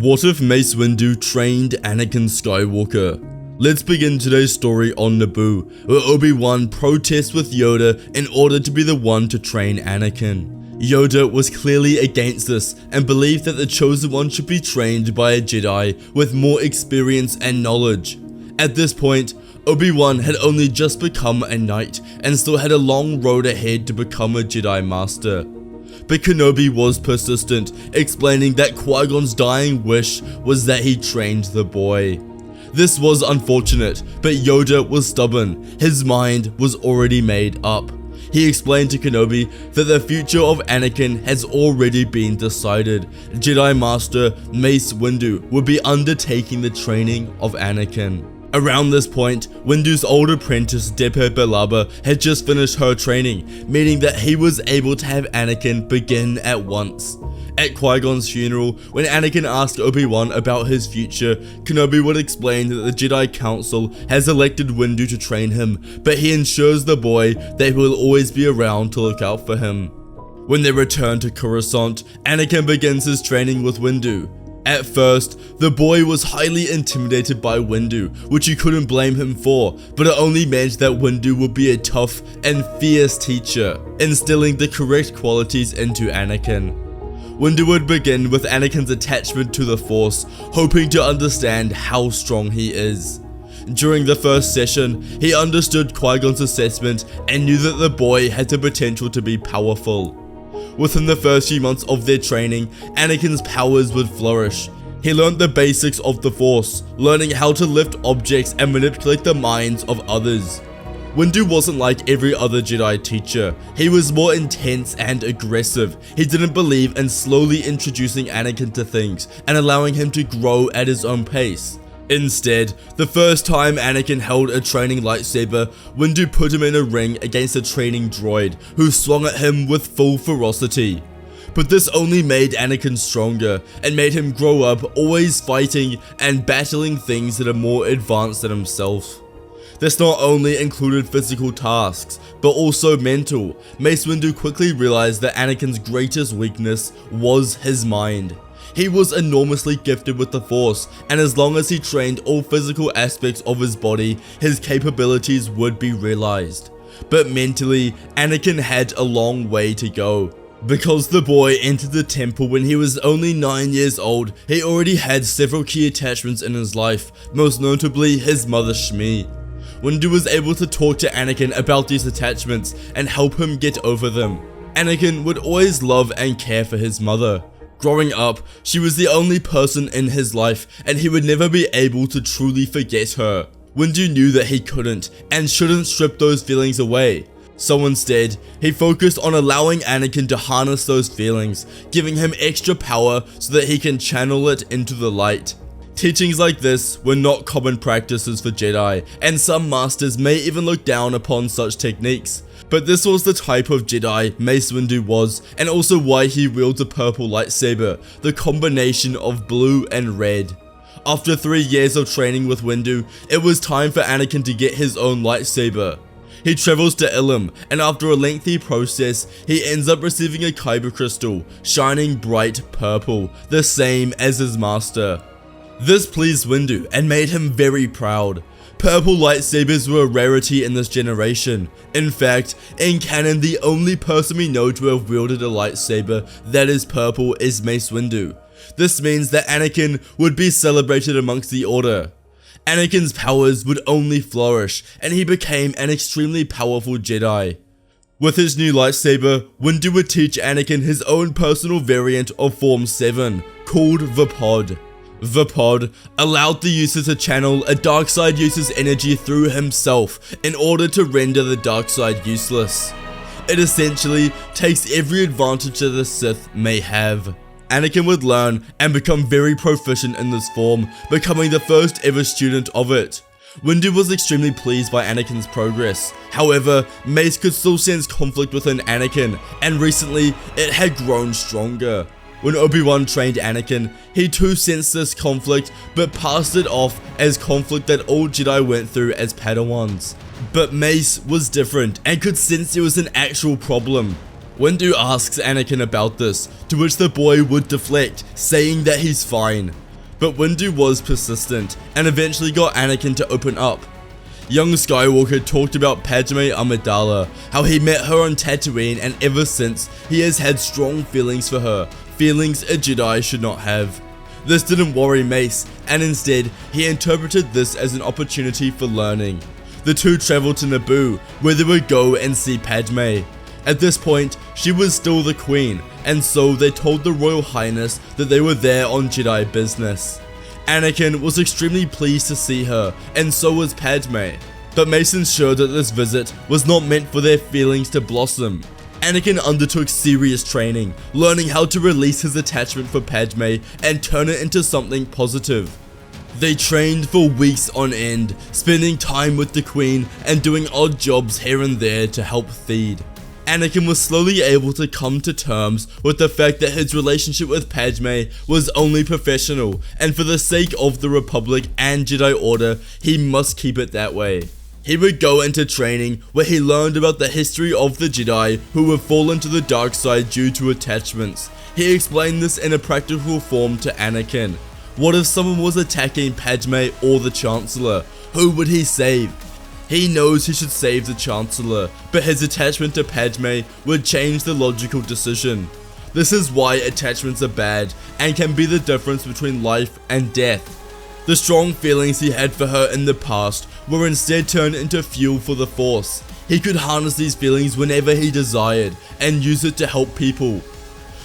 What if Mace Windu trained Anakin Skywalker? Let's begin today's story on Naboo, where Obi-Wan protests with Yoda in order to be the one to train Anakin. Yoda was clearly against this and believed that the chosen one should be trained by a Jedi with more experience and knowledge. At this point, Obi-Wan had only just become a knight and still had a long road ahead to become a Jedi Master. But Kenobi was persistent, explaining that Qui-Gon's dying wish was that he trained the boy. This was unfortunate, but Yoda was stubborn. His mind was already made up. He explained to Kenobi that the future of Anakin has already been decided. Jedi Master Mace Windu would be undertaking the training of Anakin. Around this point, Windu's old apprentice Depe Billaba had just finished her training, meaning that he was able to have Anakin begin at once. At Qui-Gon's funeral, when Anakin asked Obi-Wan about his future, Kenobi would explain that the Jedi Council has elected Windu to train him, but he ensures the boy that he will always be around to look out for him. When they return to Coruscant, Anakin begins his training with Windu. At first, the boy was highly intimidated by Windu, which you couldn't blame him for, but it only meant that Windu would be a tough and fierce teacher, instilling the correct qualities into Anakin. Windu would begin with Anakin's attachment to the Force, hoping to understand how strong he is. During the first session, he understood Qui-Gon's assessment and knew that the boy had the potential to be powerful. Within the first few months of their training, Anakin's powers would flourish. He learned the basics of the Force, learning how to lift objects and manipulate the minds of others. Windu wasn't like every other Jedi teacher. He was more intense and aggressive. He didn't believe in slowly introducing Anakin to things and allowing him to grow at his own pace. Instead, the first time Anakin held a training lightsaber, Windu put him in a ring against a training droid, who swung at him with full ferocity. But this only made Anakin stronger, and made him grow up always fighting and battling things that are more advanced than himself. This not only included physical tasks, but also mental. Mace Windu quickly realized that Anakin's greatest weakness was his mind. He was enormously gifted with the Force, and as long as he trained all physical aspects of his body, his capabilities would be realized. But mentally, Anakin had a long way to go. Because the boy entered the temple when he was only 9 years old, he already had several key attachments in his life, most notably his mother Shmi. Windu was able to talk to Anakin about these attachments and help him get over them. Anakin would always love and care for his mother. Growing up, she was the only person in his life, and he would never be able to truly forget her. Windu knew that he couldn't, and shouldn't strip those feelings away. So instead, he focused on allowing Anakin to harness those feelings, giving him extra power so that he can channel it into the light. Teachings like this were not common practices for Jedi, and some masters may even look down upon such techniques. But this was the type of Jedi Mace Windu was, and also why he wields a purple lightsaber, the combination of blue and red. After 3 years of training with Windu, it was time for Anakin to get his own lightsaber. He travels to Ilum, and after a lengthy process, he ends up receiving a kyber crystal, shining bright purple, the same as his master. This pleased Windu and made him very proud. Purple lightsabers were a rarity in this generation. In fact, in canon, the only person we know to have wielded a lightsaber that is purple is Mace Windu. This means that Anakin would be celebrated amongst the Order. Anakin's powers would only flourish, and he became an extremely powerful Jedi. With his new lightsaber, Windu would teach Anakin his own personal variant of Form 7, called the Pod. The Pod allowed the user to channel a dark side user's energy through himself in order to render the dark side useless. It essentially takes every advantage that the Sith may have. Anakin would learn and become very proficient in this form, becoming the first ever student of it. Windu was extremely pleased by Anakin's progress. However, Mace could still sense conflict within Anakin, and recently it had grown stronger. When Obi-Wan trained Anakin, he too sensed this conflict, but passed it off as conflict that all Jedi went through as Padawans. But Mace was different, and could sense there was an actual problem. Windu asks Anakin about this, to which the boy would deflect, saying that he's fine. But Windu was persistent and eventually got Anakin to open up. Young Skywalker talked about Padme Amidala, how he met her on Tatooine, and ever since he has had strong feelings for her, feelings a Jedi should not have. This didn't worry Mace, and instead he interpreted this as an opportunity for learning. The two traveled to Naboo, where they would go and see Padme. At this point, she was still the queen, and so they told the Royal Highness that they were there on Jedi business. Anakin was extremely pleased to see her, and so was Padme, but Mace ensured that this visit was not meant for their feelings to blossom. Anakin undertook serious training, learning how to release his attachment for Padme and turn it into something positive. They trained for weeks on end, spending time with the Queen and doing odd jobs here and there to help feed. Anakin was slowly able to come to terms with the fact that his relationship with Padme was only professional, and for the sake of the Republic and Jedi Order, he must keep it that way. He would go into training where he learned about the history of the Jedi who have fallen to the dark side due to attachments. He explained this in a practical form to Anakin. What if someone was attacking Padme or the Chancellor? Who would he save? He knows he should save the Chancellor, but his attachment to Padme would change the logical decision. This is why attachments are bad and can be the difference between life and death. The strong feelings he had for her in the past were instead turned into fuel for the Force. He could harness these feelings whenever he desired and use it to help people.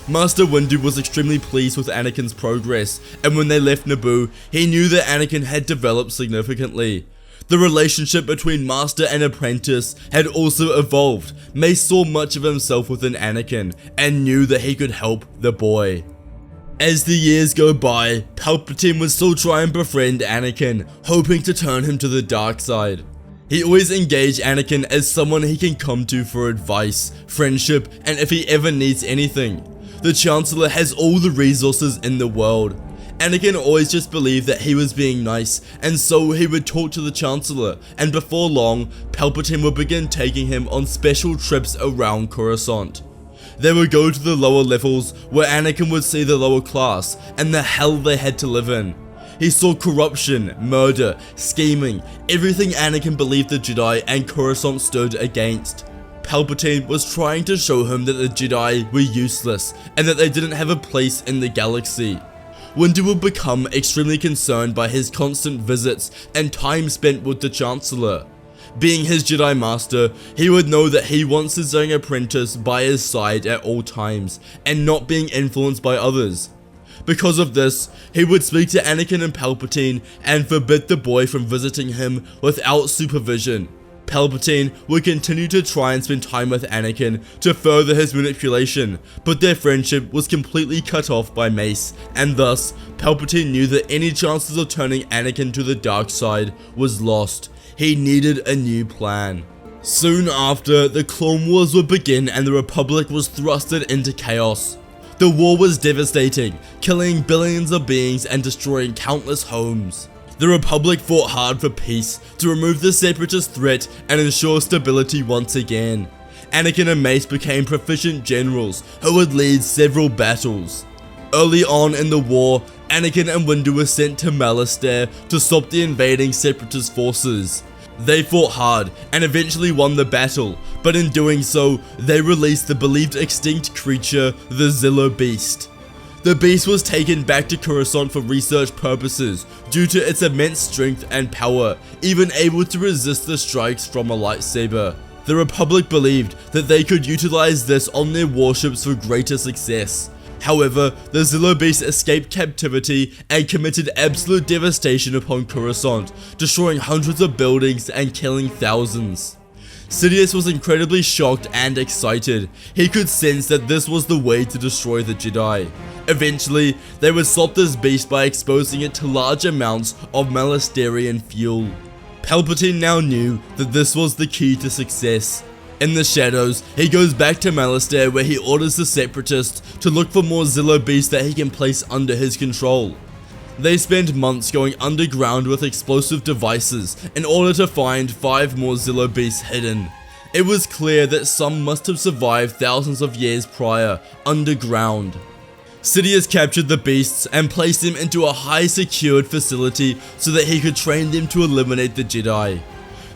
Master Windu was extremely pleased with Anakin's progress, and when they left Naboo, he knew that Anakin had developed significantly. The relationship between master and apprentice had also evolved. Mace saw much of himself within Anakin and knew that he could help the boy. As the years go by, Palpatine would still try and befriend Anakin, hoping to turn him to the dark side. He always engaged Anakin as someone he can come to for advice, friendship, and if he ever needs anything. The Chancellor has all the resources in the world. Anakin always just believed that he was being nice, and so he would talk to the Chancellor, and before long, Palpatine would begin taking him on special trips around Coruscant. They would go to the lower levels, where Anakin would see the lower class, and the hell they had to live in. He saw corruption, murder, scheming, everything Anakin believed the Jedi and Coruscant stood against. Palpatine was trying to show him that the Jedi were useless, and that they didn't have a place in the galaxy. Windu would become extremely concerned by his constant visits and time spent with the Chancellor. Being his Jedi Master, he would know that he wants his young apprentice by his side at all times, and not being influenced by others. Because of this, he would speak to Anakin and Palpatine and forbid the boy from visiting him without supervision. Palpatine would continue to try and spend time with Anakin to further his manipulation, but their friendship was completely cut off by Mace, and thus, Palpatine knew that any chances of turning Anakin to the dark side was lost. He needed a new plan. Soon after, the Clone Wars would begin and the Republic was thrusted into chaos. The war was devastating, killing billions of beings and destroying countless homes. The Republic fought hard for peace, to remove the Separatist threat and ensure stability once again. Anakin and Mace became proficient generals who would lead several battles. Early on in the war, Anakin and Windu were sent to Malastare to stop the invading Separatist forces. They fought hard and eventually won the battle, but in doing so, they released the believed extinct creature, the Zillo beast. The beast was taken back to Coruscant for research purposes due to its immense strength and power, even able to resist the strikes from a lightsaber. The Republic believed that they could utilize this on their warships for greater success. However, the Zillo beast escaped captivity and committed absolute devastation upon Coruscant, destroying hundreds of buildings and killing thousands. Sidious was incredibly shocked and excited. He could sense that this was the way to destroy the Jedi. Eventually, they would stop this beast by exposing it to large amounts of Malastarian fuel. Palpatine now knew that this was the key to success. In the shadows, he goes back to Malastare where he orders the Separatists to look for more Zillo beasts that he can place under his control. They spend months going underground with explosive devices in order to find 5 more Zillo beasts hidden. It was clear that some must have survived thousands of years prior, underground. Sidious captured the beasts and placed them into a high secured facility so that he could train them to eliminate the Jedi.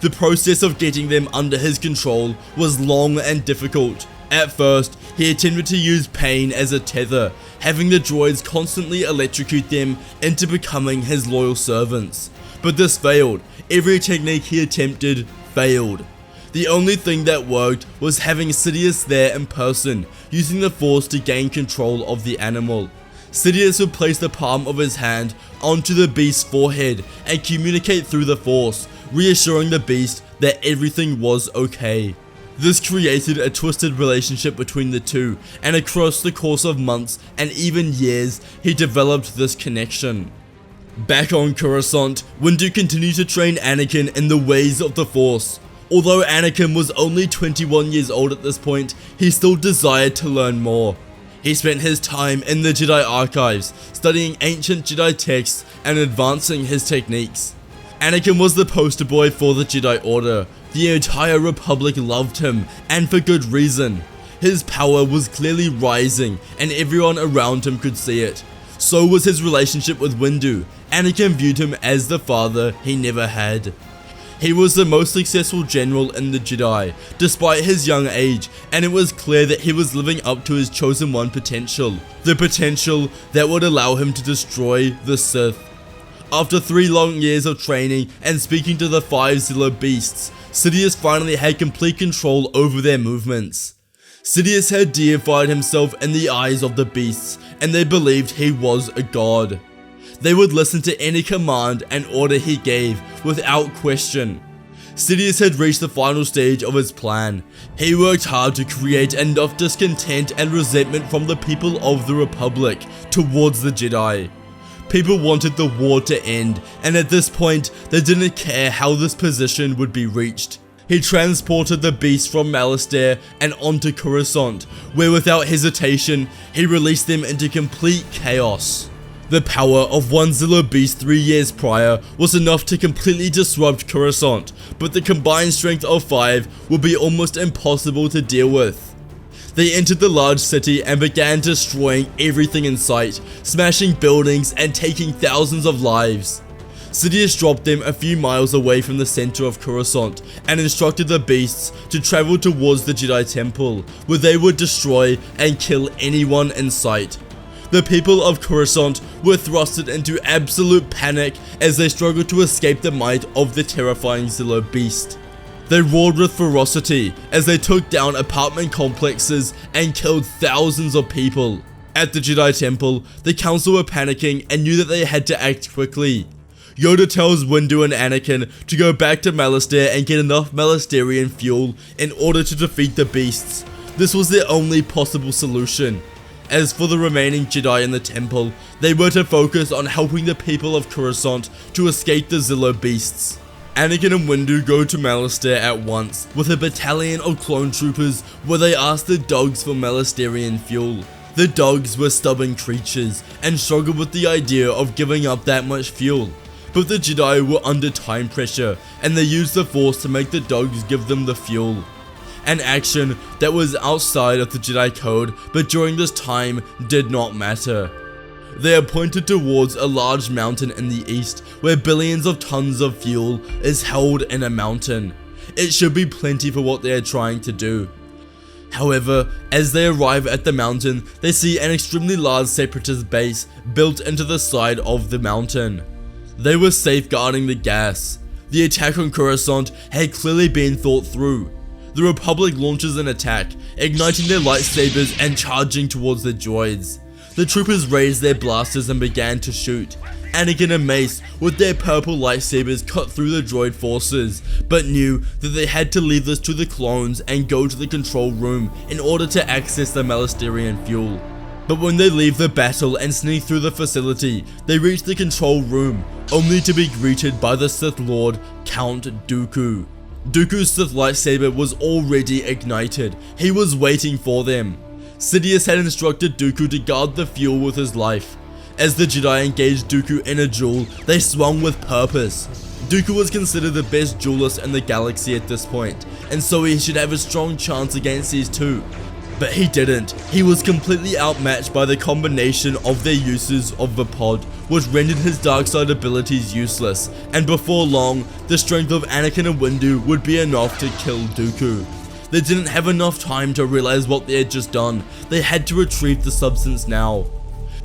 The process of getting them under his control was long and difficult. At first, he attempted to use pain as a tether, having the droids constantly electrocute them into becoming his loyal servants. But this failed. Every technique he attempted failed. The only thing that worked was having Sidious there in person, using the Force to gain control of the animal. Sidious would place the palm of his hand onto the beast's forehead and communicate through the Force, reassuring the beast that everything was okay. This created a twisted relationship between the two, and across the course of months and even years, he developed this connection. Back on Coruscant, Windu continued to train Anakin in the ways of the Force. Although Anakin was only 21 years old at this point, he still desired to learn more. He spent his time in the Jedi archives, studying ancient Jedi texts and advancing his techniques. Anakin was the poster boy for the Jedi Order. The entire Republic loved him, and for good reason. His power was clearly rising, and everyone around him could see it. So was his relationship with Windu. Anakin viewed him as the father he never had. He was the most successful general in the Jedi, despite his young age, and it was clear that he was living up to his chosen one potential. The potential that would allow him to destroy the Sith. After 3 long years of training and speaking to the 5 Zillo beasts, Sidious finally had complete control over their movements. Sidious had deified himself in the eyes of the beasts, and they believed he was a god. They would listen to any command and order he gave without question. Sidious had reached the final stage of his plan. He worked hard to create enough discontent and resentment from the people of the Republic towards the Jedi. People wanted the war to end, and at this point, they didn't care how this position would be reached. He transported the beasts from Malastare and onto Coruscant, where without hesitation, he released them into complete chaos. The power of one Zillo beast 3 years prior was enough to completely disrupt Coruscant, but the combined strength of 5 would be almost impossible to deal with. They entered the large city and began destroying everything in sight, smashing buildings and taking thousands of lives. Sidious dropped them a few miles away from the center of Coruscant and instructed the beasts to travel towards the Jedi Temple, where they would destroy and kill anyone in sight. The people of Coruscant were thrusted into absolute panic as they struggled to escape the might of the terrifying Zillo beast. They roared with ferocity as they took down apartment complexes and killed thousands of people. At the Jedi Temple, the Council were panicking and knew that they had to act quickly. Yoda tells Windu and Anakin to go back to Malastare and get enough Malastarian fuel in order to defeat the beasts. This was their only possible solution. As for the remaining Jedi in the temple, they were to focus on helping the people of Coruscant to escape the Zillo beasts. Anakin and Windu go to Malastare at once with a battalion of clone troopers where they ask the dogs for Malastarian fuel. The dogs were stubborn creatures and struggled with the idea of giving up that much fuel. But the Jedi were under time pressure and they used the Force to make the dogs give them the fuel. An action that was outside of the Jedi Code, but during this time did not matter. They are pointed towards a large mountain in the east where billions of tons of fuel is held in a mountain. It should be plenty for what they are trying to do. However, as they arrive at the mountain, they see an extremely large separatist base built into the side of the mountain. They were safeguarding the gas. The attack on Coruscant had clearly been thought through. The Republic launches an attack, igniting their lightsabers and charging towards the droids. The troopers raised their blasters and began to shoot. Anakin and Mace, with their purple lightsabers, cut through the droid forces, but knew that they had to leave this to the clones and go to the control room in order to access the Malastarian fuel. But when they leave the battle and sneak through the facility, they reach the control room, only to be greeted by the Sith Lord, Count Dooku. Dooku's Sith lightsaber was already ignited. He was waiting for them. Sidious had instructed Dooku to guard the fuel with his life. As the Jedi engaged Dooku in a duel, they swung with purpose. Dooku was considered the best duelist in the galaxy at this point, and so he should have a strong chance against these two. But he didn't. He was completely outmatched by the combination of their uses of the pod, which rendered his dark side abilities useless, and before long, the strength of Anakin and Windu would be enough to kill Dooku. They didn't have enough time to realize what they had just done. They had to retrieve the substance now.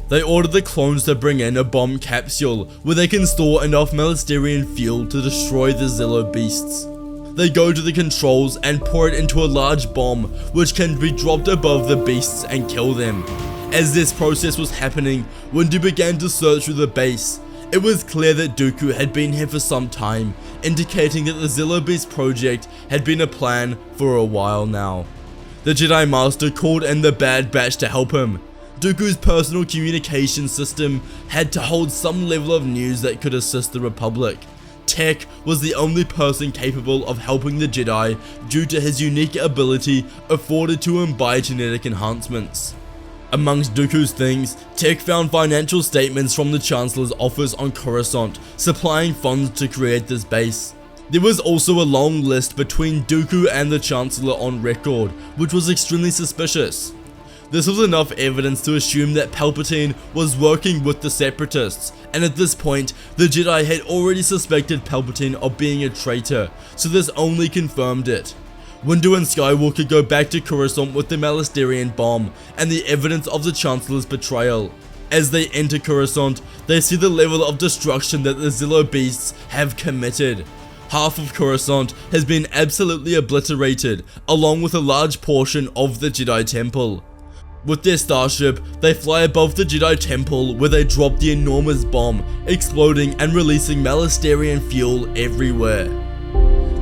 They ordered the clones to bring in a bomb capsule where they can store enough Malastarian fuel to destroy the Zillo beasts. They go to the controls and pour it into a large bomb which can be dropped above the beasts and kill them. As this process was happening, Windu began to search through the base. It was clear that Dooku had been here for some time, indicating that the Zillo Beast project had been a plan for a while now. The Jedi Master called in the Bad Batch to help him. Dooku's personal communication system had to hold some level of news that could assist the Republic. Tech was the only person capable of helping the Jedi due to his unique ability afforded to him by genetic enhancements. Amongst Dooku's things, Tech found financial statements from the Chancellor's office on Coruscant, supplying funds to create this base. There was also a long list between Dooku and the Chancellor on record, which was extremely suspicious. This was enough evidence to assume that Palpatine was working with the Separatists, and at this point, the Jedi had already suspected Palpatine of being a traitor, so this only confirmed it. Windu and Skywalker go back to Coruscant with the Malastarian bomb and the evidence of the Chancellor's betrayal. As they enter Coruscant, they see the level of destruction that the Zillo beasts have committed. Half of Coruscant has been absolutely obliterated, along with a large portion of the Jedi Temple. With their starship, they fly above the Jedi Temple where they drop the enormous bomb, exploding and releasing Malastarian fuel everywhere.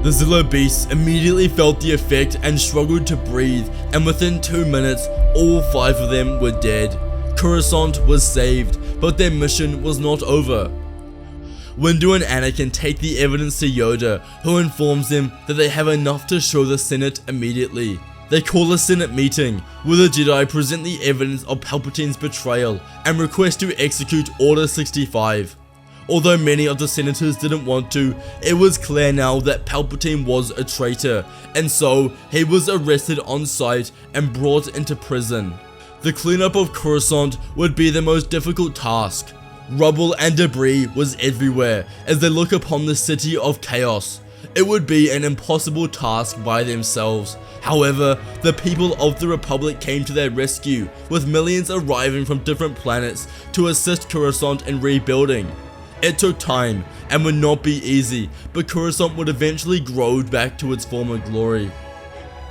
The Zillo beasts immediately felt the effect and struggled to breathe, and within 2 minutes, all 5 of them were dead. Coruscant was saved, but their mission was not over. Windu and Anakin take the evidence to Yoda, who informs them that they have enough to show the Senate immediately. They call a Senate meeting, where the Jedi present the evidence of Palpatine's betrayal and request to execute Order 65. Although many of the senators didn't want to, it was clear now that Palpatine was a traitor, and so he was arrested on sight and brought into prison. The cleanup of Coruscant would be the most difficult task. Rubble and debris was everywhere as they look upon the city of chaos. It would be an impossible task by themselves. However, the people of the Republic came to their rescue, with millions arriving from different planets to assist Coruscant in rebuilding. It took time and would not be easy, but Coruscant would eventually grow back to its former glory.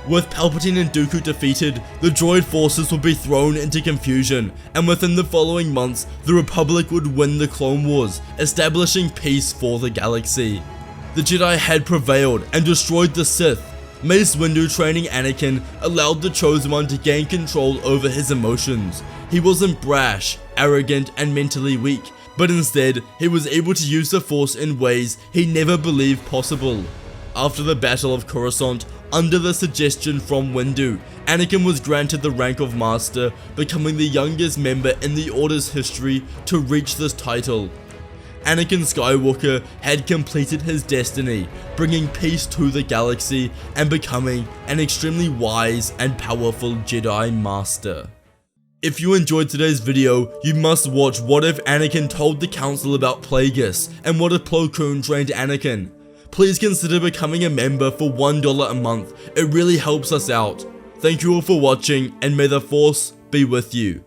With Palpatine and Dooku defeated, the droid forces would be thrown into confusion, and within the following months, the Republic would win the Clone Wars, establishing peace for the galaxy. The Jedi had prevailed and destroyed the Sith. Mace Windu training Anakin allowed the Chosen One to gain control over his emotions. He wasn't brash, arrogant, and mentally weak, but instead, he was able to use the Force in ways he never believed possible. After the Battle of Coruscant, under the suggestion from Windu, Anakin was granted the rank of Master, becoming the youngest member in the Order's history to reach this title. Anakin Skywalker had completed his destiny, bringing peace to the galaxy and becoming an extremely wise and powerful Jedi Master. If you enjoyed today's video, you must watch What If Anakin Told the Council About Plagueis and What If Plo Koon Trained Anakin. Please consider becoming a member for $1 a month, it really helps us out. Thank you all for watching, and may the Force be with you.